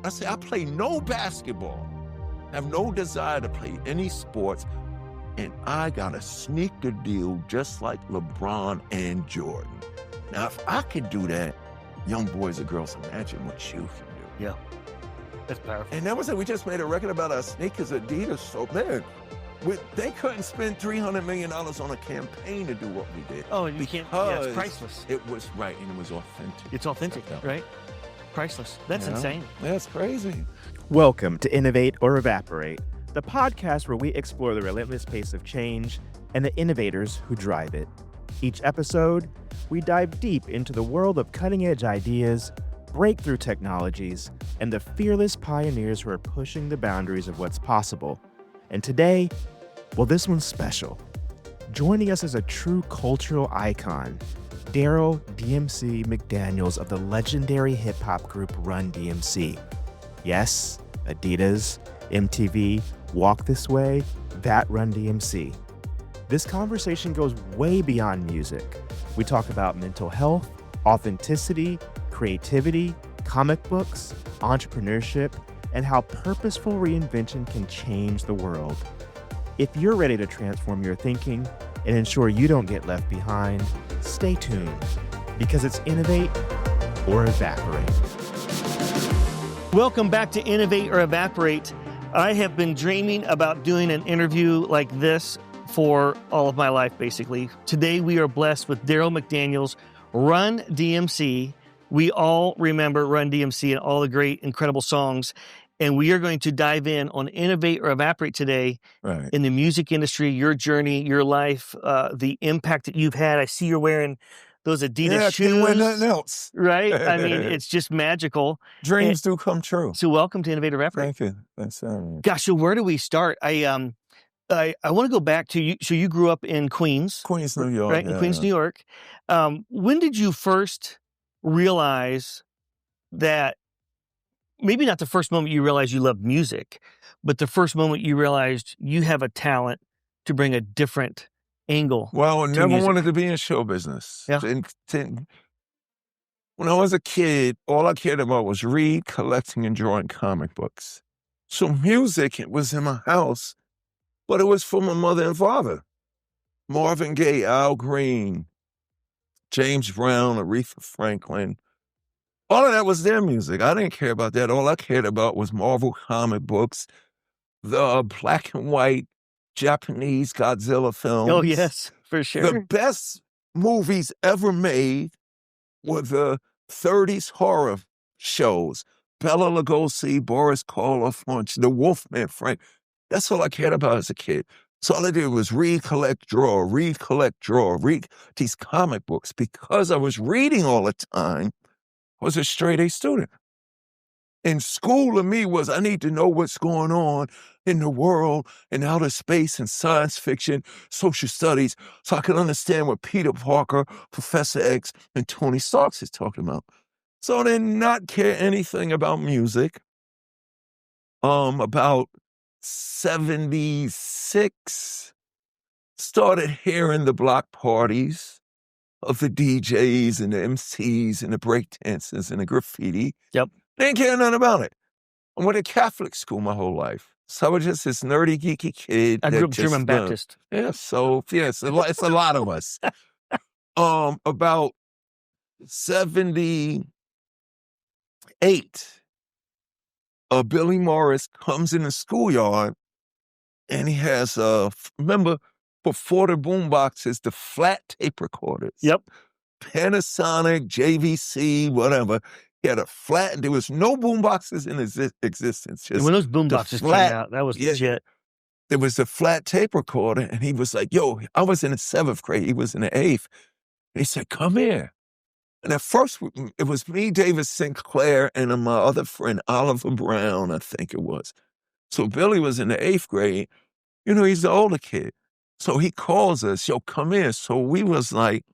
I say, I play no basketball, have no desire to play any sports, and I got a sneaker deal just like LeBron and Jordan. Now, if I could do that, young boys and girls, imagine what you can do. Yeah, that's powerful. And that was it. We just made a record about our sneakers, Adidas. So, man, they couldn't spend $300 million on a campaign to do what we did. Oh, and you can't, yeah, it's priceless. It was right, and it was authentic. It's authentic, right? Priceless. That's insane. That's crazy. Welcome to Innovate or Evaporate, the podcast where we explore the relentless pace of change and the innovators who drive it. Each episode, we dive deep into the world of cutting-edge ideas, breakthrough technologies, and the fearless pioneers who are pushing the boundaries of what's possible. And today, well, this one's special. Joining us is a true cultural icon, Darryl DMC McDaniels of the legendary hip-hop group RunDMC. Yes, Adidas, MTV, Walk This Way, that RunDMC. This conversation goes way beyond music. We talk about mental health, authenticity, creativity, comic books, entrepreneurship, and how purposeful reinvention can change the world. If you're ready to transform your thinking and ensure you don't get left behind, stay tuned, because it's Innovate or Evaporate. Welcome back to Innovate or Evaporate. I have been dreaming about doing an interview like this for all of my life, basically. Today, we are blessed with Darryl McDaniels, RunDMC. We all remember RunDMC and all the great, incredible songs. And we are going to dive in on Innovate or Evaporate today in the music industry, your journey, your life, the impact that you've had. I see you're wearing those Adidas shoes. Can't wear nothing else. Right? I mean, it's just magical. Dreams do come true. So welcome to Innovate or Evaporate. Thank you. Thanks. Gosh, so where do we start? I want to go back to you. So you grew up in Queens. Queens, New York. Right, in Queens, New York. When did you first realize that, maybe not the first moment you realized you loved music, but the first moment you realized you have a talent to bring a different angle? Well, I never wanted to be in show business. Yeah. When I was a kid, all I cared about was read, collecting, and drawing comic books. So music, it was in my house, but it was for my mother and father. Marvin Gaye, Al Green, James Brown, Aretha Franklin. All of that was their music. I didn't care about that. All I cared about was Marvel comic books, the black and white Japanese Godzilla films. Oh, yes, for sure. The best movies ever made were the 30s horror shows. Bela Lugosi, Boris Karloff, The Wolfman Frank. That's all I cared about as a kid. So all I did was read, collect, draw, read these comic books. Because I was reading all the time, I was a straight A student. And school to me was, I need to know what's going on in the world, in outer space, and science fiction, social studies, so I could understand what Peter Parker, Professor X, and Tony Stark is talking about. So I did not care anything about music. About 76, started hearing the block parties of the DJs and the MCs and the breakdancers and the graffiti. Yep. Didn't care nothing about it. I went to Catholic school my whole life. So I was just this nerdy, geeky kid. I grew up German Baptist. Yeah, so, yes, it's a lot of us. About 78, Billy Morris comes in the schoolyard, and he has, remember, before the boom boxes, the flat tape recorders. Yep. Panasonic, JVC, whatever. He had a flat, there was no boom boxes in existence. Just when those boom boxes came out, that was legit. There was a flat tape recorder, and he was like, yo, I was in the 7th grade, he was in the 8th. And he said, come here. And at first, it was me, David Sinclair, and my other friend, Oliver Brown, I think it was. So Billy was in the 8th grade. You know, he's the older kid. So he calls us, yo, come here. So we was like,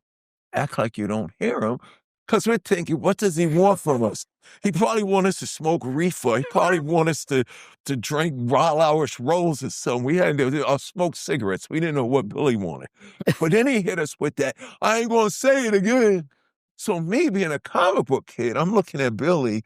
act like you don't hear him. Because we're thinking, what does he want from us? He probably want us to smoke reefer. He probably want us to drink Raw Irish Rolls or something. We had to smoke cigarettes. We didn't know what Billy wanted. But then he hit us with that, I ain't going to say it again. So me being a comic book kid, I'm looking at Billy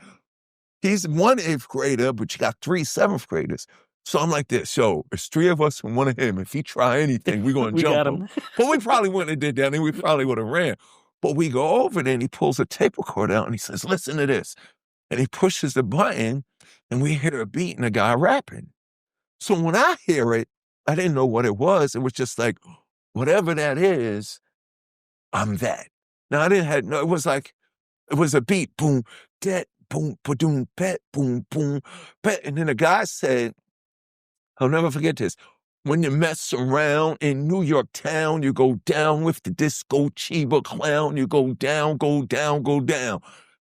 He's one 8th grader, but you got 3 7th graders. So I'm like this, yo, there's 3 of us and one of him. If he try anything, we're going to We jump got him. him. But we probably wouldn't have did that, and we probably would have ran. But we go over there, and he pulls a tape recorder out, and he says, listen to this. And he pushes the button, and we hear a beat and a guy rapping. So when I hear it, I didn't know what it was. It was just like, whatever that is, I'm that. Now, I didn't have, no, it was like, it was a beat, boom, that, boom, ba-doom, bet, boom, boom, bet. And then the guy said, I'll never forget this. When you mess around in New York town, you go down with the disco Chiba clown. You go down, go down, go down.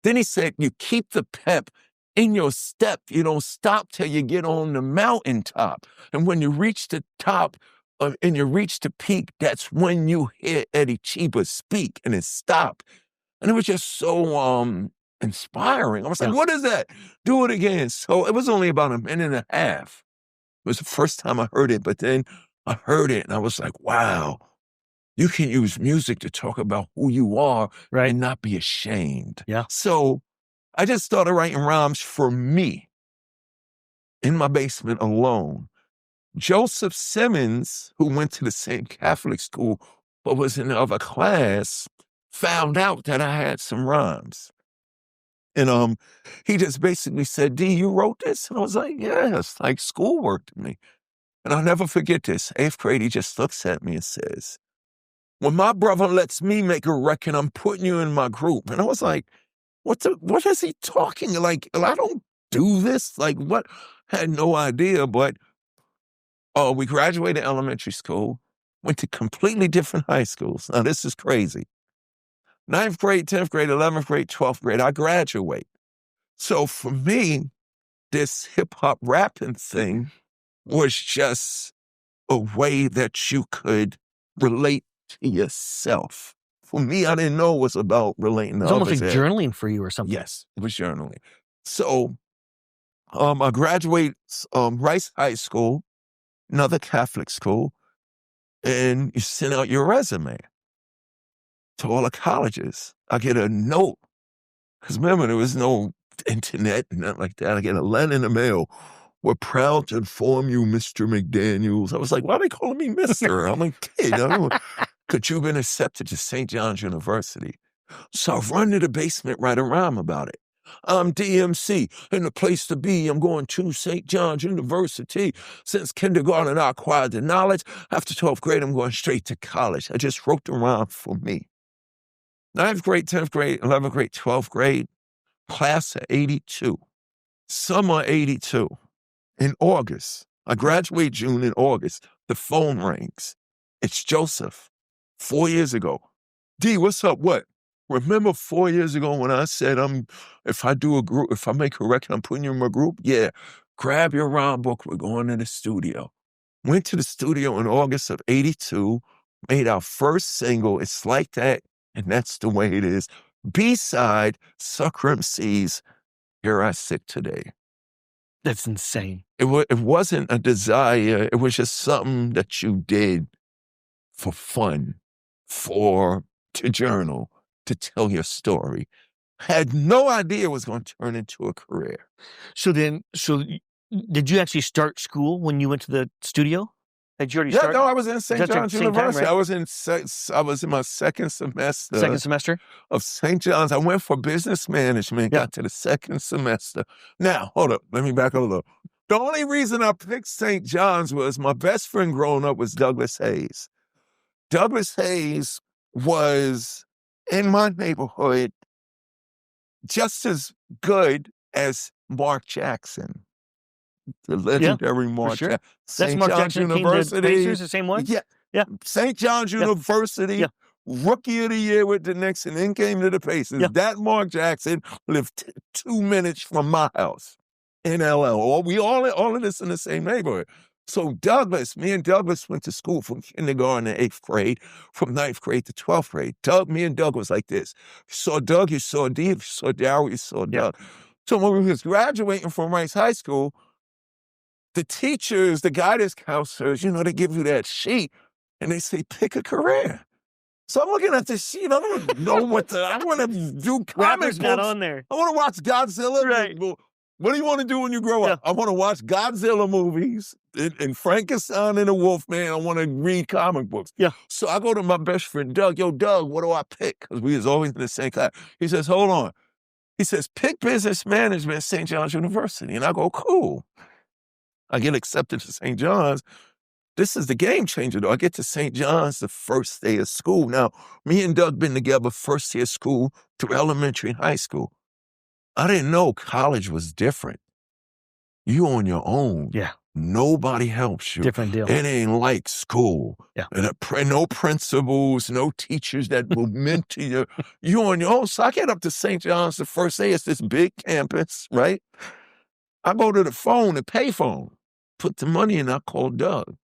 Then he said, you keep the pep in your step. You don't stop till you get on the mountaintop. And when you reach the top and you reach the peak, that's when you hear Eddie Chiba speak, and it stopped. And it was just so inspiring. I was like, what is that? Do it again. So it was only about a minute and a half. It was the first time I heard it, but then I heard it and I was like, wow, you can use music to talk about who you are and not be ashamed. Yeah. So I just started writing rhymes for me in my basement alone. Joseph Simmons, who went to the same Catholic school but was in the other class, found out that I had some rhymes. And he just basically said, D, you wrote this? And I was like, yeah, it's like schoolwork to me. And I'll never forget this. 8th grade, he just looks at me and says, when my brother lets me make a record, I'm putting you in my group. And I was like, what is he talking? Like, I don't do this. Like, what? I had no idea. But we graduated elementary school, went to completely different high schools. Now, this is crazy. 9th grade, 10th grade, 11th grade, 12th grade, I graduate. So for me, this hip-hop rapping thing was just a way that you could relate to yourself. For me, I didn't know it was about relating to others. It's almost like journaling for you or something. Yes, it was journaling. So I graduate Rice High School, another Catholic school, and you send out your resume to all the colleges. I get a note, because remember, there was no internet and nothing like that. I get a letter in the mail. We're proud to inform you, Mr. McDaniels. I was like, why are they calling me Mr.? I'm a kid. Could you have been accepted to St. John's University? So I run to the basement, write a rhyme about it. I'm DMC, and the place to be. I'm going to St. John's University. Since kindergarten, I acquired the knowledge. After 12th grade, I'm going straight to college. I just wrote the rhyme for me. 9th grade, 10th grade, 11th grade, 12th grade, class of 82. Summer 82. In August, I graduate June. In August, the phone rings. It's Joseph. 4 years ago. D, what's up? What? Remember 4 years ago when I said, if I do a group, if I make a record, I'm putting you in my group? Yeah. Grab your rhyme book. We're going to the studio. Went to the studio in August of 82, made our first single. It's Like That, and that's the way it is. B-side, Sucker MC's Here I Sit Today. That's insane. It wasn't a desire. It was just something that you did for fun, to journal, to tell your story. Had no idea it was going to turn into a career. So did you actually start school when you went to the studio? Did you already start? No, I was in St. John's University. Time, right? I was in my second semester. Second semester? Of St. John's. I went for business management, got to the second semester. Now, hold up. Let me back up a little. The only reason I picked St. John's was my best friend growing up was Douglas Hayes. Douglas Hayes was, in my neighborhood, just as good as Mark Jackson. The legendary Mark Jackson. That's Mark Jackson University. Came to Pacers, the same one? Yeah. St. John's University, Rookie of the Year with the Knicks, and then came to the Pacers. That Mark Jackson lived 2 minutes from my house in LL. We all of this in the same neighborhood. So me and Douglas went to school from kindergarten to 8th grade, from 9th grade to 12th grade. Me and Doug was like this. You saw Doug, you saw D. If you saw Darryl, you saw Doug. So when we was graduating from Rice High School, the teachers, the guidance counselors, they give you that sheet and they say, pick a career. So I'm looking at this sheet. I don't know I want to do comic books. Not on there. I want to watch Godzilla. Right. What do you want to do when you grow up? I want to watch Godzilla movies and Frankenstein and the Wolfman. I want to read comic books. Yeah. So I go to my best friend, Doug. Yo, Doug, what do I pick? Because we was always in the same class. He says, hold on. He says, pick business management at St. John's University. And I go, cool. I get accepted to St. John's. This is the game changer, though. I get to St. John's the first day of school. Now, me and Doug been together first year of school through elementary and high school. I didn't know college was different. You on your own. Yeah. Nobody helps you. Different deal. It ain't like school. Yeah. And no principals, no teachers that will mentor you. You on your own. So I get up to St. John's the first day. It's this big campus, right? I go to the phone, the payphone, put the money in. I call Doug.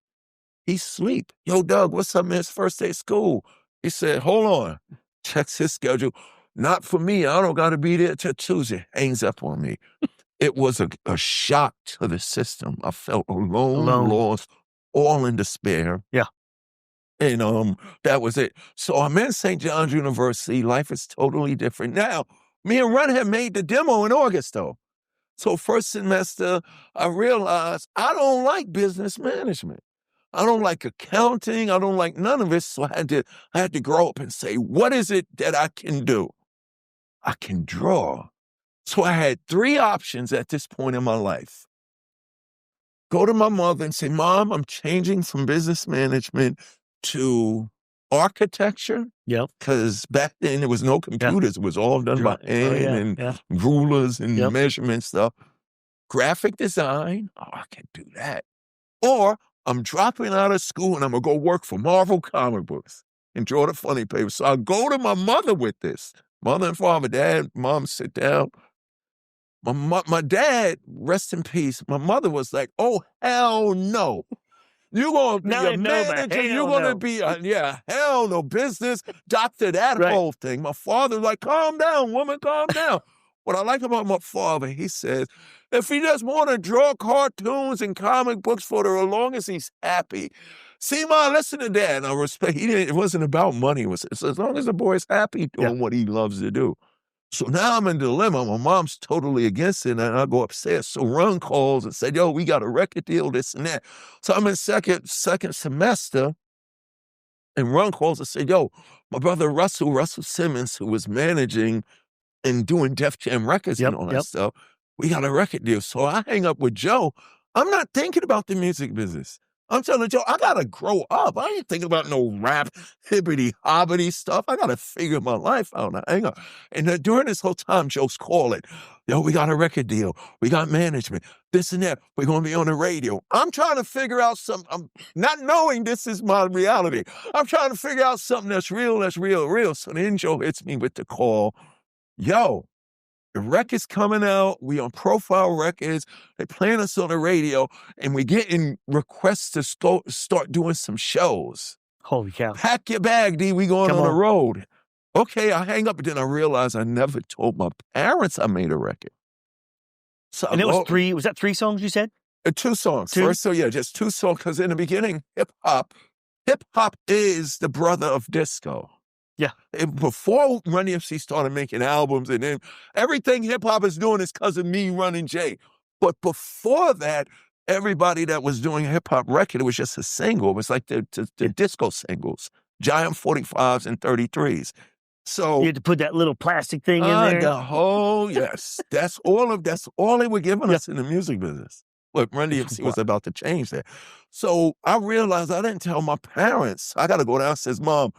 He's asleep. Yo, Doug, what's up, man? It's first day of school. He said, hold on. Checks his schedule. Not for me. I don't got to be there till Tuesday. Hangs up on me. It was a shock to the system. I felt alone, lost, all in despair. Yeah. And that was it. So I'm in St. John's University. Life is totally different. Now, me and Run had made the demo in August, though. So first semester, I realized I don't like business management. I don't like accounting. I don't like none of it. So I had to grow up and say, what is it that I can do? I can draw. So I had 3 options at this point in my life. Go to my mother and say, Mom, I'm changing from business management to architecture. Yeah. Because back then there was no computers. It was all done by hand and rulers and measurement stuff. Graphic design. Oh, I can do that. Or I'm dropping out of school and I'm going to go work for Marvel comic books and draw the funny paper. So I go to my mother with this. Mother and father, dad, mom, sit down. My dad, rest in peace, my mother was like, oh, hell no. You're going to be a manager. You're going to be, hell no, business, doctor, that whole thing. My father like, calm down, woman, calm down. What I like about my father, he says, if he just want to draw cartoons and comic books for the longest he's happy. See, Mom, listen to Dad. I respect, it wasn't about money. It was as long as the boy's happy doing what he loves to do. So now I'm in a dilemma. My mom's totally against it, and I go upstairs. So Run calls and said, yo, we got a record deal, this and that. So I'm in second semester, and Run calls and said, yo, my brother Russell Simmons, who was managing and doing Def Jam Records and all that stuff, we got a record deal. So I hang up with Joe. I'm not thinking about the music business. I'm telling Joe, I got to grow up. I ain't thinking about no rap, hibbity-hobbity stuff. I got to figure my life out. I hang up. And during this whole time, Joe's calling. Yo, we got a record deal. We got management. This and that. We're going to be on the radio. I'm trying to figure out something. I'm not knowing this is my reality. I'm trying to figure out something that's real. So then Joe hits me with the call. Yo, the record's coming out. We on Profile Records. They playing us on the radio, and we getting requests to start doing some shows. Holy cow. Pack your bag, D. We going on the road. Okay, I hang up, but then I realized I never told my parents I made a record. So and it was 3, was that 3 songs you said? 2 songs. 2? First, just 2 songs, because in the beginning, hip-hop is the brother of disco. Yeah. Before RunDMC started making albums, and then everything hip-hop is doing is because of me, Run, and Jay. But before that, everybody that was doing a hip-hop record, it was just a single. It was like the disco singles, Giant 45s and 33s. So you had to put that little plastic thing in there. That's all they were giving us in the music business. But RunDMC was about to change that. So I realized I didn't tell my parents. I got to go downstairs, Mom.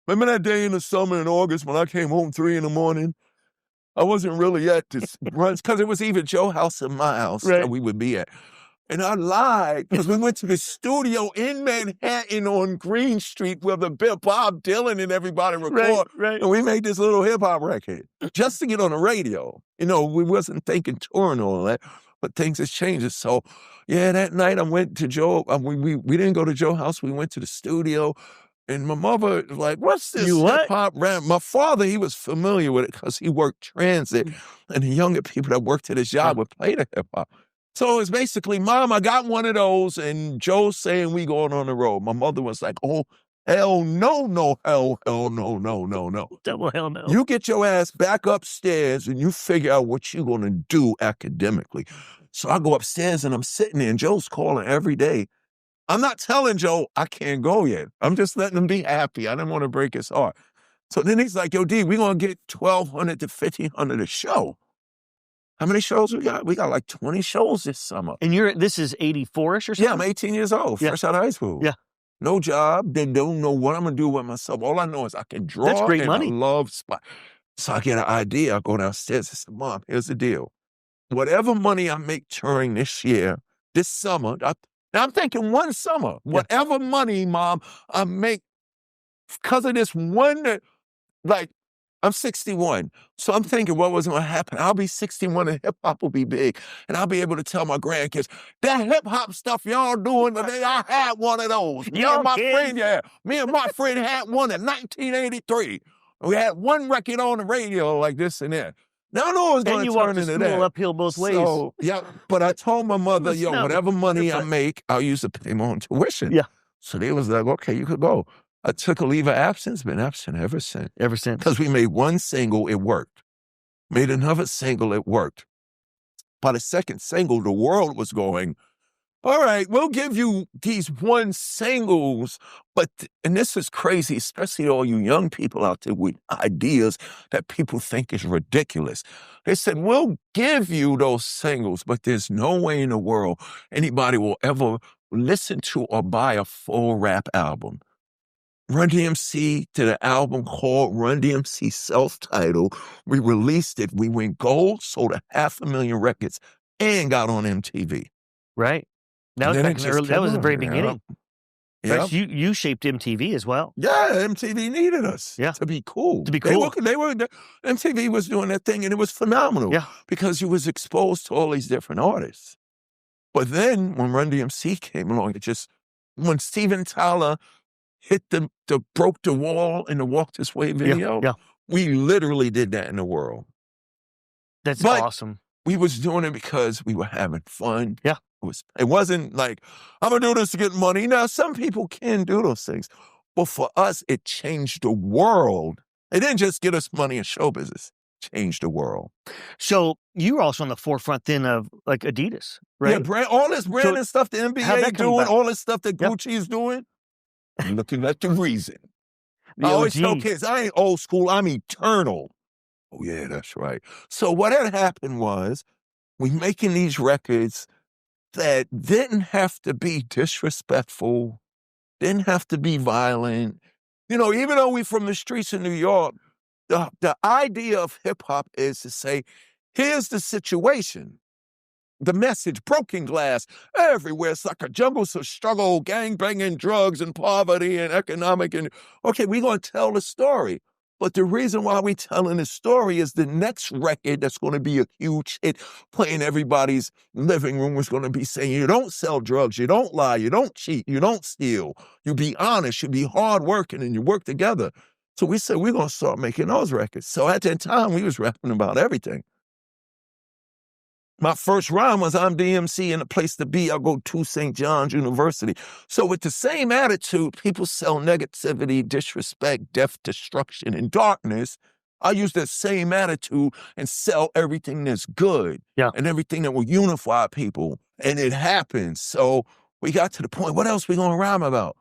Remember that day in the summer in August when I came home 3 a.m? I wasn't really at this runs because it was either Joe's house or my house that we would be at. And I lied because we went to the studio in Manhattan on Green Street where Bob Dylan and everybody record. And we made this little hip-hop record just to get on the radio. You know, we wasn't thinking touring and all that, but things has changed. So, that night I went to Joe. We didn't go to Joe's house. We went to the studio. And my mother was like, what's this hip-hop rap? My father, he was familiar with it because he worked transit, and the younger people that worked at his job would play the hip-hop. So it's basically, Mom, I got one of those, and Joe's saying we going on the road. My mother was like, oh, Hell no, no, hell no, no, no. Double hell no. You get your ass back upstairs and you figure out what you're going to do academically. So I go upstairs and I'm sitting there and Joe's calling every day. I'm not telling Joe I can't go yet. I'm just letting him be happy. I didn't want to break his heart. So then he's like, yo, D, we're going to get 1,200 to 1,500 a show. How many shows we got? We got like 20 shows this summer. And this is 84-ish or something? Yeah, I'm 18 years old, fresh out of high school. Yeah. No job. They don't know what I'm going to do with myself. All I know is I can draw. That's great and money. I love spot. So I get an idea. I go downstairs. I said, Mom, here's the deal. Whatever money I make during this year, this summer, now I'm thinking one summer, whatever money, Mom, I make because of this one, like, I'm 61. So I'm thinking what was going to happen. I'll be 61 and hip hop will be big. And I'll be able to tell my grandkids, that hip hop stuff y'all doing today, I had one of those. Me and my friend had one in 1983. We had one record on the radio like this and that. Now I know it's going to turn into that. And you walk the uphill both ways. So, yeah, but I told my mother, whatever money I make, I'll use to pay my own tuition. Yeah. So they was like, okay, you could go. I took a leave of absence, been absent ever since. Ever since. Because we made one single, it worked. Made another single, it worked. By the second single, the world was going, all right, we'll give you these one singles, and this is crazy, especially all you young people out there with ideas that people think is ridiculous. They said, we'll give you those singles, but there's no way in the world anybody will ever listen to or buy a full rap album. RunDMC did an album called RunDMC self-titled. We released it. We went gold, sold 500,000 records, and got on MTV. Right. That was the very beginning. Yeah. Right? So you shaped MTV as well. Yeah, MTV needed us to be cool. To be cool. MTV was doing that thing, and it was phenomenal because you was exposed to all these different artists. But then when RunDMC came along, when Steven Tyler hit broke the wall in the Walk This Way video, we literally did that in the world. That's awesome. We was doing it because we were having fun. Yeah. It wasn't like, I'm going to do this to get money. Now, some people can do those things. But for us, it changed the world. It didn't just get us money in show business. It changed the world. So you were also on the forefront then of like Adidas, right? Yeah, all this branding stuff the NBA doing, all this stuff that Gucci is doing. I'm looking at the reason. I always tell kids, I ain't old school, I'm eternal. Oh, yeah, that's right. So what had happened was we making these records that didn't have to be disrespectful, didn't have to be violent. You know, even though we from the streets of New York, the idea of hip-hop is to say, here's the situation. The message, broken glass everywhere. It's like a jungle of struggle, gangbanging, drugs, and poverty, and economic. And okay, we're going to tell the story. But the reason why we're telling the story is the next record that's going to be a huge hit, playing everybody's living room, is going to be saying, you don't sell drugs, you don't lie, you don't cheat, you don't steal. You be honest, you be hardworking, and you work together. So we said, we're going to start making those records. So at that time, we was rapping about everything. My first rhyme was, I'm DMC and a place to be. I'll go to St. John's University. So with the same attitude, people sell negativity, disrespect, death, destruction, and darkness. I use that same attitude and sell everything that's good and everything that will unify people. And it happens. So we got to the point, what else we going to rhyme about?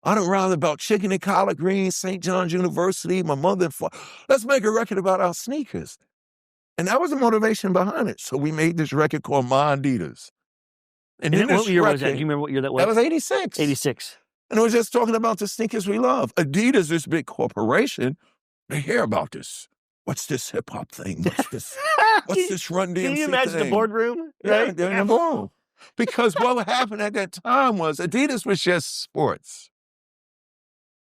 I don't rhyme about chicken and collard greens, St. John's University, my mother and father. Let's make a record about our sneakers. And that was the motivation behind it. So we made this record called My Adidas. And what year was that? Do you remember what year that was? That was 86. 86. And it was just talking about the sneakers we love. Adidas, this big corporation, they hear about this. What's this hip-hop thing? What's this RunDMC thing? Can you imagine the boardroom? Yeah, they're in the boardroom. Because what happened at that time was Adidas was just sports.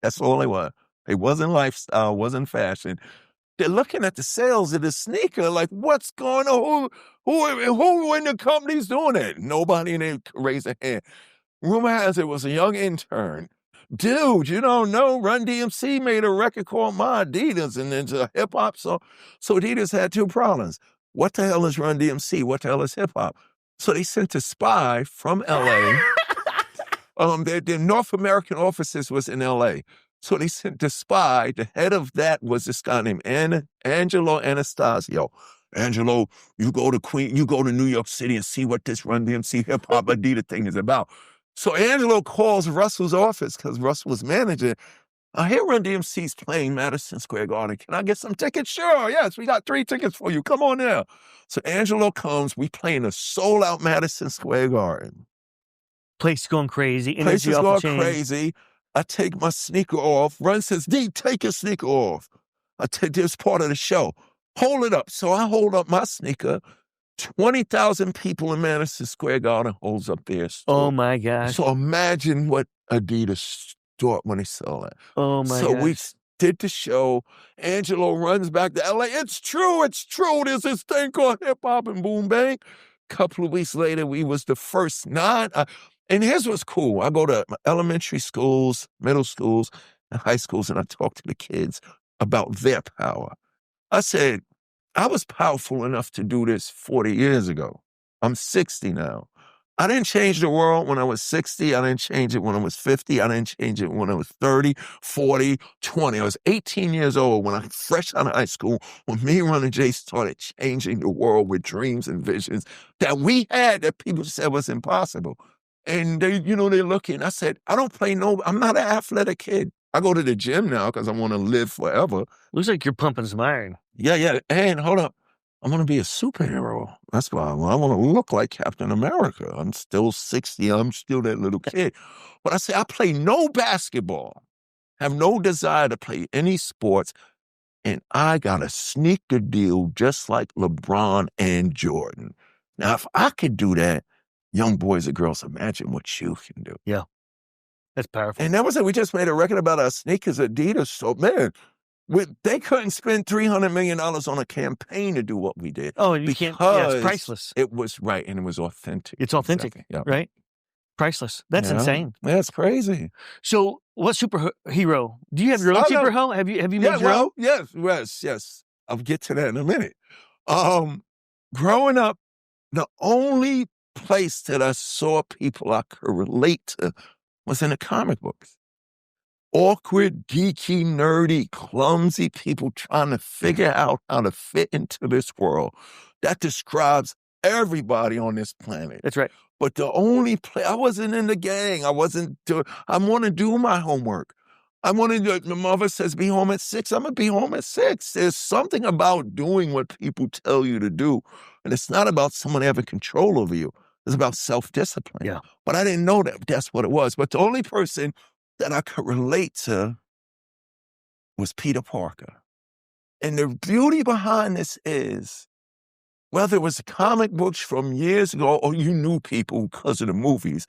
That's all it was. It wasn't lifestyle, wasn't fashion. They're looking at the sales of the sneaker like, what's going on? Who in the company's doing it? Nobody in there raised a hand. Rumor has it was a young intern. Dude, you don't know, RunDMC made a record called My Adidas, and it's a hip-hop song. So Adidas had two problems. What the hell is RunDMC? What the hell is hip-hop? So they sent a spy from L.A. Their North American offices was in L.A. So they sent the spy. The head of that was this guy named Angelo Anastasio. Angelo, you go to New York City and see what this Run DMC hip hop Adidas thing is about. So Angelo calls Russell's office because Russell was manager. I hear Run DMC's playing Madison Square Garden. Can I get some tickets? Sure, yes, we got 3 tickets for you. Come on now. So Angelo comes. We playing a sold-out Madison Square Garden. Place going crazy. Place is going chain. crazy. I take my sneaker off. Run says, D, take your sneaker off. I take this part of the show. Hold it up. So I hold up my sneaker. 20,000 people in Madison Square Garden holds up their store. Oh, my gosh. So imagine what Adidas thought when they saw that. Oh, my gosh. So we did the show. Angelo runs back to L.A. It's true. There's this thing called hip-hop and boom bang. Couple of weeks later, we was the first 9. And here's what's cool. I go to elementary schools, middle schools, and high schools, and I talk to the kids about their power. I said, I was powerful enough to do this 40 years ago. I'm 60 now. I didn't change the world when I was 60. I didn't change it when I was 50. I didn't change it when I was 30, 40, 20. I was 18 years old when I was fresh out of high school, when me, Run and Jay started changing the world with dreams and visions that we had that people said was impossible. And they're looking. I said, I'm not an athletic kid. I go to the gym now because I want to live forever. Looks like you're pumping some iron. Yeah. And hold up. I want to be a superhero. That's why I want to look like Captain America. I'm still 60. I'm still that little kid. But I say, I play no basketball, have no desire to play any sports, and I got a sneaker deal just like LeBron and Jordan. Now, if I could do that, young boys and girls, imagine what you can do. Yeah. That's powerful. And that was it. We just made a record about our sneakers, Adidas. So, man, they couldn't spend $300 million on a campaign to do what we did. Oh, you can't. Yeah, it's priceless. It was right, and it was authentic. It's authentic, exactly. Right? Priceless. That's insane. That's crazy. So, what superhero? Do you have your own superhero? Have you made your own? Yes. I'll get to that in a minute. Growing up, the only place that I saw people I could relate to was in the comic books. Awkward, geeky, nerdy, clumsy people trying to figure out how to fit into this world. That describes everybody on this planet. That's right. But the only place, I wasn't in the gang. I want to do my homework. My mother says, be home at 6. I'm going to be home at 6. There's something about doing what people tell you to do. And it's not about someone having control over you. It's about self-discipline. Yeah. But I didn't know that that's what it was. But the only person that I could relate to was Peter Parker. And the beauty behind this is, whether it was comic books from years ago or you knew people because of the movies,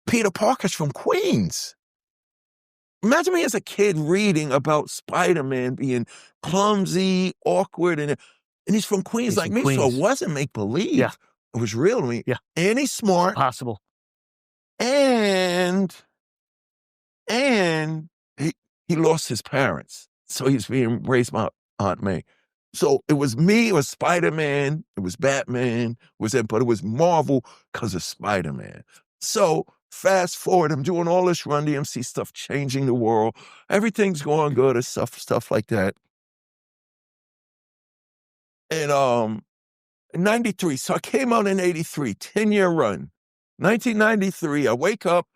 Peter Parker's from Queens. Imagine me as a kid reading about Spider-Man being clumsy, awkward, and he's from Queens like me. Queens. So it wasn't make-believe. Yeah. It was real to me. Yeah. And he's smart. Possible. And he lost his parents. So he's being raised by Aunt May. So it was me, it was Spider-Man, it was Batman, but it was Marvel because of Spider-Man. So fast forward, I'm doing all this Run DMC stuff, changing the world. Everything's going good and stuff like that. And 93, so I came out in 83, 10-year run. 1993, I wake up,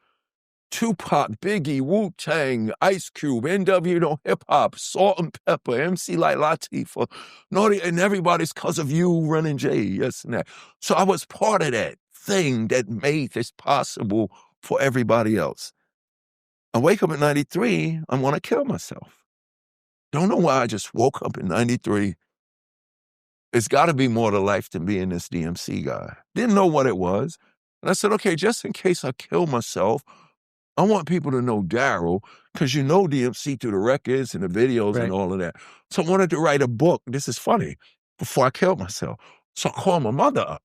Tupac, Biggie, Wu-Tang, Ice Cube, NWO Hip Hop, Salt and Pepper, MC Light Latifah, Naughty, and everybody's Cause of You, Run and Jay, yes and that. So I was part of that thing that made this possible for everybody else. I wake up in 93, I want to kill myself. Don't know why I just woke up in 93. It's got to be more to life than being this DMC guy. Didn't know what it was. And I said, okay, just in case I kill myself, I want people to know Darryl, because you know DMC through the records and the videos and all of that. So I wanted to write a book. This is funny. Before I killed myself. So I called my mother up,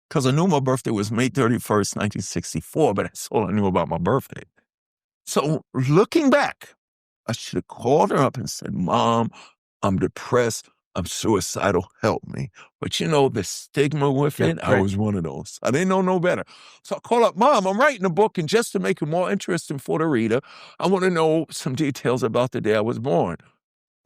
because I knew my birthday was May 31st, 1964, but that's all I knew about my birthday. So looking back, I should have called her up and said, Mom, I'm depressed. I'm suicidal, help me. But you know, the stigma with it, I was one of those. I didn't know no better. So I call up, Mom, I'm writing a book, and just to make it more interesting for the reader, I want to know some details about the day I was born.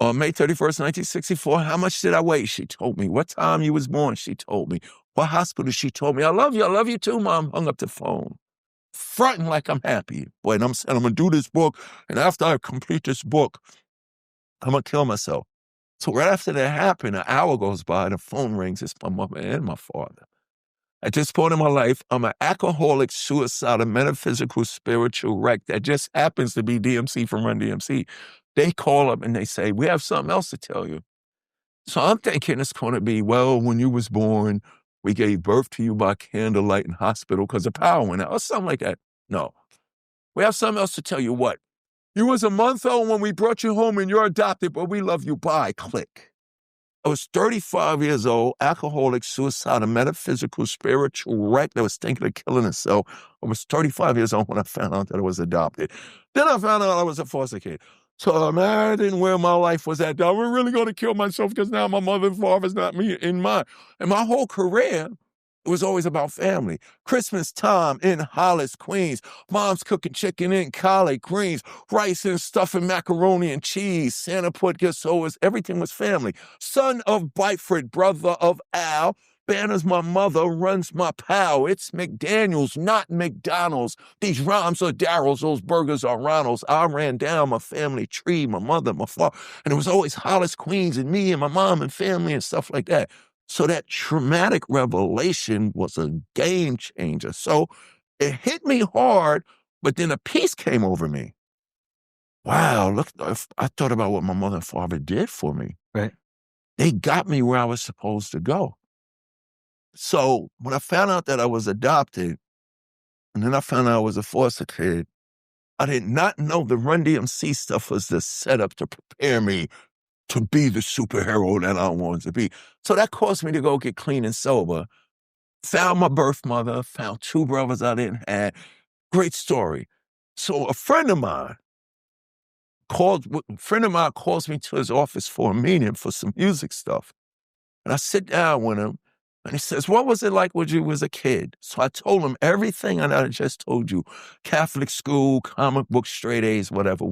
On May 31st, 1964, how much did I weigh? She told me. What time you was born? She told me. What hospital? She told me. I love you too, Mom. Hung up the phone. Fronting like I'm happy. Boy, and I'm saying I'm going to do this book, and after I complete this book, I'm going to kill myself. So right after that happened, an hour goes by, the phone rings. It's my mother and my father. At this point in my life, I'm an alcoholic, suicidal, metaphysical, spiritual wreck that just happens to be DMC from RunDMC. They call up and they say, we have something else to tell you. So I'm thinking it's going to be, well, when you was born, we gave birth to you by candlelight in hospital because the power went out or something like that. No. We have something else to tell you. What? You was a month old when we brought you home and you're adopted, but we love you. Bye. Click. I was 35 years old, alcoholic, suicidal, metaphysical, spiritual wreck that was thinking of killing himself. I was 35 years old when I found out that I was adopted. Then I found out I was a foster kid. So I'm imagine where my life was at. I was really going to kill myself because now my mother and father's not me in mine. And my whole career, it was always about family. Christmas time in Hollis, Queens. Mom's cooking chicken and collard greens, rice and stuffing macaroni and cheese. Santa put guisoas. Everything was family. Son of Byford, brother of Al. Banner's my mother, runs my pal. It's McDaniels, not McDonald's. These rhymes are Darryl's, those burgers are Ronald's. I ran down my family tree, my mother, my father. And it was always Hollis, Queens, and me and my mom and family and stuff like that. So that traumatic revelation was a game changer. So it hit me hard, but then a peace came over me. Wow, look, I thought about what my mother and father did for me. Right. They got me where I was supposed to go. So when I found out that I was adopted, and then I found out I was a foster kid, I did not know the RunDMC stuff was the setup to prepare me to be the superhero that I wanted to be. So that caused me to go get clean and sober. Found my birth mother, found two brothers I didn't have. Great story. So a friend of mine calls me to his office for a meeting for some music stuff. And I sit down with him, and he says, what was it like when you was a kid? So I told him everything that I just told you. Catholic school, comic book, straight A's, whatever.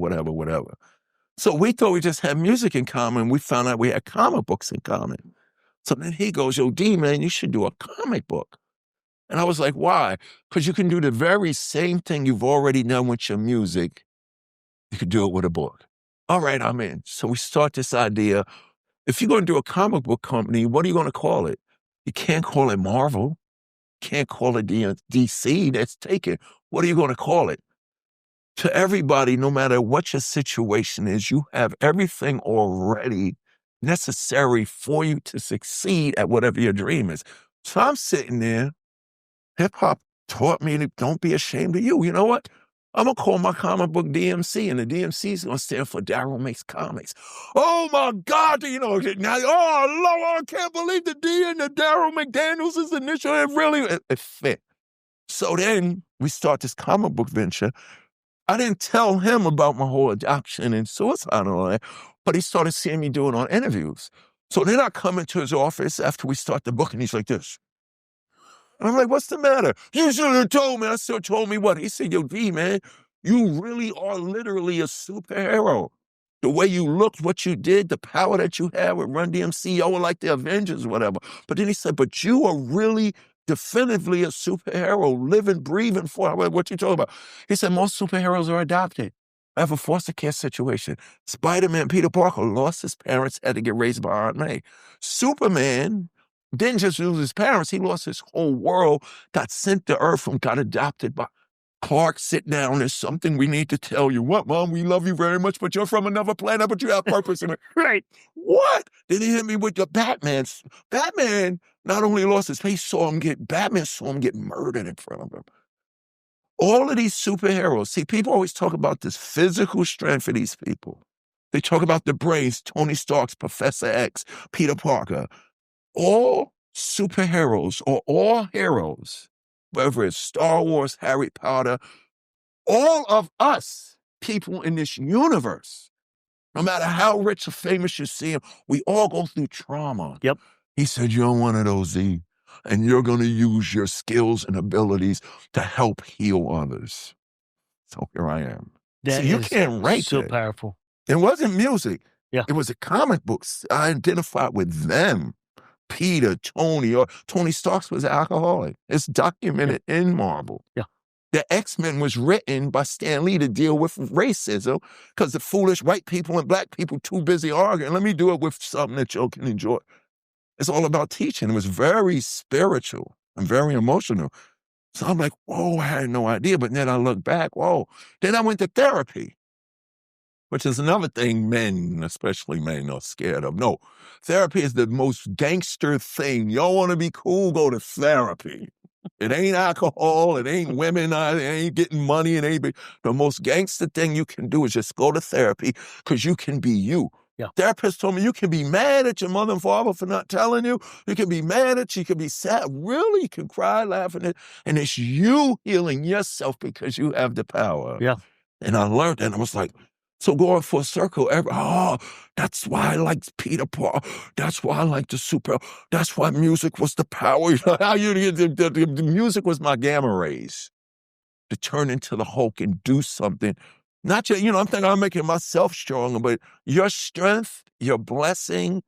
So we thought we just had music in common. We found out we had comic books in common. So then he goes, yo, D, man, you should do a comic book. And I was like, why? Because you can do the very same thing you've already done with your music. You could do it with a book. All right, I'm in. So we start this idea. If you're going to do a comic book company, what are you going to call it? You can't call it Marvel. You can't call it DC. That's taken. What are you going to call it? To everybody, no matter what your situation is, you have everything already necessary for you to succeed at whatever your dream is. So I'm sitting there. Hip hop taught me to don't be ashamed of you. You know what? I'm going to call my comic book DMC, and the DMC is going to stand for Darryl Makes Comics. Oh, my God. You know, now, oh, Lord, I can't believe the D and the Darryl McDaniels is initial. It fit. So then we start this comic book venture. I didn't tell him about my whole adoption and suicide and all that, but he started seeing me do it on interviews. So then I come into his office after we start the book, and he's like this. And I'm like, what's the matter? You should have told me. I still told me what? He said, yo, D, man, you really are literally a superhero. The way you looked, what you did, the power that you had with RunDMC, y'all were like the Avengers, whatever. But then he said, but you are really definitively a superhero, living, breathing for what you talking about. He said, most superheroes are adopted. I have a foster care situation. Spider-Man, Peter Parker, lost his parents, had to get raised by Aunt May. Superman didn't just lose his parents, he lost his whole world, got sent to Earth and got adopted by Clark. Sit down, there's something we need to tell you. What, Mom? We love you very much, but you're from another planet, but you have purpose in it. Right. What? Then he hit me with the Batman. Batman not only lost his face, Batman saw him get murdered in front of him. All of these superheroes, see, people always talk about this physical strength of these people. They talk about the brains, Tony Stark's Professor X, Peter Parker. All superheroes or all heroes, whether it's Star Wars, Harry Potter, all of us people in this universe No matter how rich or famous you see him, we all go through trauma. Yep. He said, you're one of those, Z, and you're going to use your skills and abilities to help heal others. So here I am. That See, you is can't rank so it. powerful. It wasn't music. Yeah. It was the comic books. I identified with them. Peter, Tony, or Tony Stark was an alcoholic. It's documented in Marvel. Yeah. The X-Men was written by Stan Lee to deal with racism because the foolish white people and black people too busy arguing. Let me do it with something that you can enjoy. It's all about teaching. It was very spiritual and very emotional. So I'm like, whoa, I had no idea. But then I look back, whoa. Then I went to therapy, which is another thing men, especially men, are scared of. No, therapy is the most gangster thing. Y'all want to be cool, go to therapy. It ain't alcohol, it ain't women, it ain't getting money, it ain't the most gangster thing you can do is just go to therapy because you can be you. Yeah. Therapist told me you can be mad at your mother and father for not telling you. You can be mad at you can be sad. Really, you can cry, laughing, and it's you healing yourself because you have the power. Yeah. And I learned, and I was like, so going for a circle, that's why I liked Peter Paul. That's why I liked the super. That's why music was the power. The music was my gamma rays to turn into the Hulk and do something. Not just, I'm thinking I'm making myself stronger, but your strength, your blessing,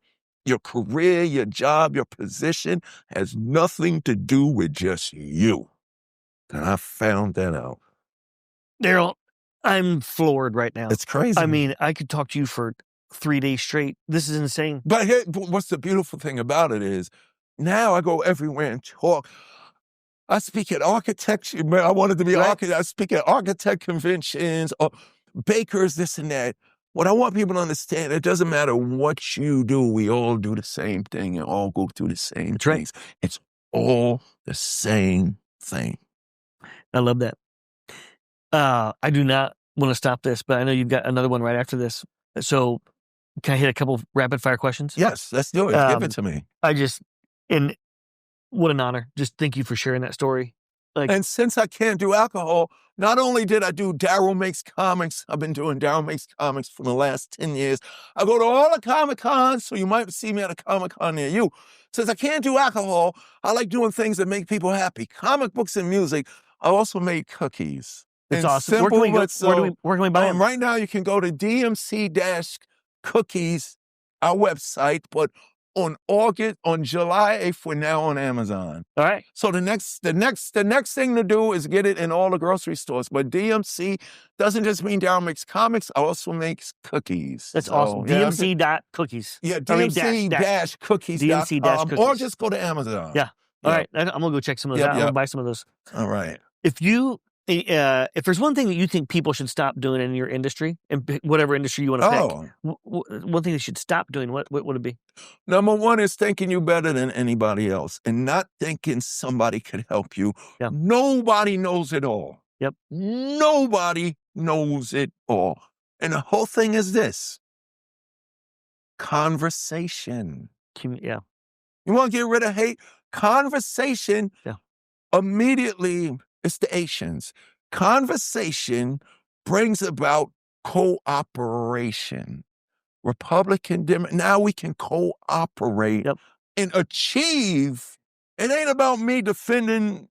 your career, your job, your position has nothing to do with just you. And I found that out. Darryl, I'm floored right now. It's crazy. I mean, I could talk to you for 3 days straight. This is insane. But what's the beautiful thing about it is now I go everywhere and talk. I speak at architecture. Man, I wanted to be an architect. I speak at architect conventions or bakers, this and that. What I want people to understand, it doesn't matter what you do. We all do the same thing and all go through the same things. It's all the same thing. I love that. I do not want to stop this, but I know you've got another one right after this. So can I hit a couple of rapid fire questions? Yes, let's do it. Give it to me. And what an honor. Just thank you for sharing that story. And since I can't do alcohol, not only did I do Darryl Makes Comics, I've been doing Darryl Makes Comics for the last 10 years. I go to all the Comic-Cons, so you might see me at a Comic-Con near you. Since I can't do alcohol, I like doing things that make people happy. Comic books and music. I also made cookies. It's awesome. Where can we buy them? Right now, you can go to DMC-Cookies, our website, but on July 8th, we're now on Amazon. All right. So the next thing to do is get it in all the grocery stores. But DMC doesn't just mean Darryl Makes Comics, I also makes cookies. That's awesome. DMC.cookies. Yeah, DMC-cookies.com. DMC-cookies. Or just go to Amazon. Yeah. All right. I'm going to go check some of those out. I'm going to buy some of those. All right. If there's one thing that you think people should stop doing in your industry, and whatever industry you want to pick, one thing they should stop doing, what would it be? Number one is thinking you better than anybody else and not thinking somebody could help you. Yep. Nobody knows it all. Yep. Nobody knows it all. And the whole thing is this. Conversation. Yeah. You want to get rid of hate? Conversation. Yeah. Immediately, it's the Asians. Conversation brings about cooperation. Republican, now we can cooperate and achieve. It ain't about me defending.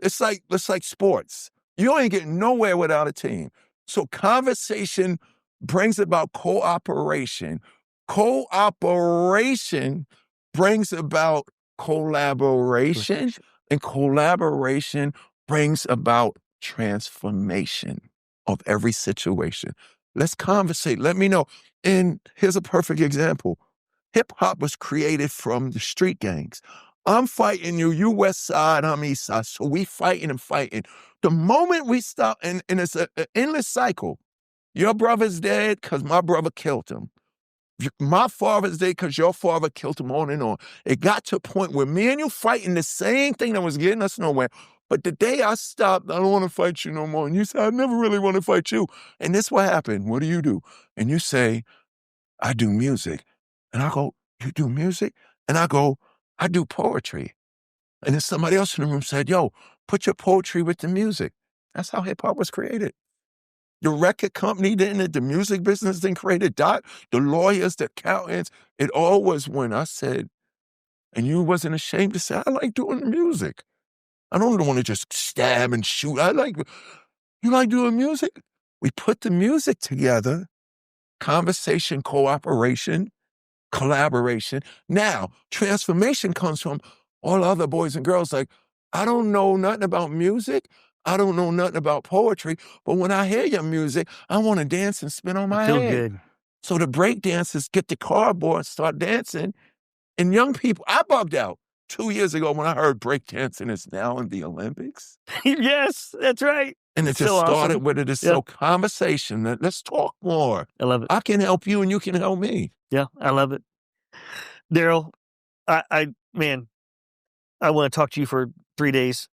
It's like sports. You ain't getting nowhere without a team. So conversation brings about cooperation. Cooperation brings about collaboration. And collaboration brings about transformation of every situation. Let's conversate. Let me know. And here's a perfect example. Hip hop was created from the street gangs. I'm fighting you, you West Side, I'm East Side. So we fighting and fighting. The moment we stop, and it's an endless cycle. Your brother's dead because my brother killed him. My father's dead because your father killed him, on and on. It got to a point where me and you fighting the same thing that was getting us nowhere. But the day I stopped, I don't want to fight you no more. And you say, I never really want to fight you. And this what happened. What do? And you say, I do music. And I go, you do music? And I go, I do poetry. And then somebody else in the room said, yo, put your poetry with the music. That's how hip hop was created. The record company didn't, the music business didn't create it, the lawyers, the accountants, it all was when I said, and you wasn't ashamed to say, I like doing music. I don't want to just stab and shoot. You like doing music? We put the music together, conversation, cooperation, collaboration. Now, transformation comes from all other boys and girls like, I don't know nothing about music. I don't know nothing about poetry, but when I hear your music, I want to dance and spin on my Feel head. good. So the break dancers get the cardboard and start dancing. And young people, I bugged out 2 years ago when I heard break dancing is now in the Olympics. Yes, that's right. And it It's just so started awesome. with it. It's Yeah. so conversation. Let's talk more. I love it. I can help you and you can help me. Yeah, I love it. Darryl, man, I want to talk to you for 3 days.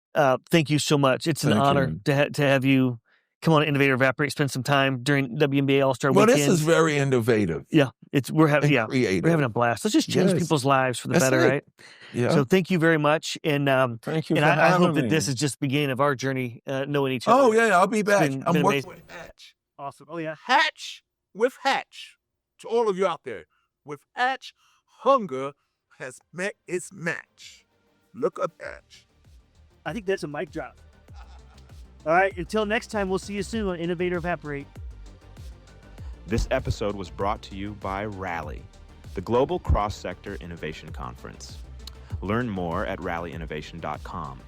Thank you so much. It's an Thank honor you. to have you come on Innovate or Evaporate, spend some time during WNBA All-Star Well, weekend. this is very innovative. Yeah, we're having creative. we're having a blast. Let's just change Yes. people's lives for the That's better, it. right? Yeah. So thank you very much, and Thank you and for I having hope that me. this is just the beginning of our journey, knowing each other. Oh, yeah, I'll be back. been I'm working amazing. with Hatch. Awesome. Oh yeah. Hatch with Hatch. To all of you out there, with Hatch, hunger has met its match. Look up Hatch. I think that's a mic drop. All right. Until next time, we'll see you soon on Innovate or Evaporate. This episode was brought to you by Rally, the Global Cross-Sector Innovation Conference. Learn more at rallyinnovation.com.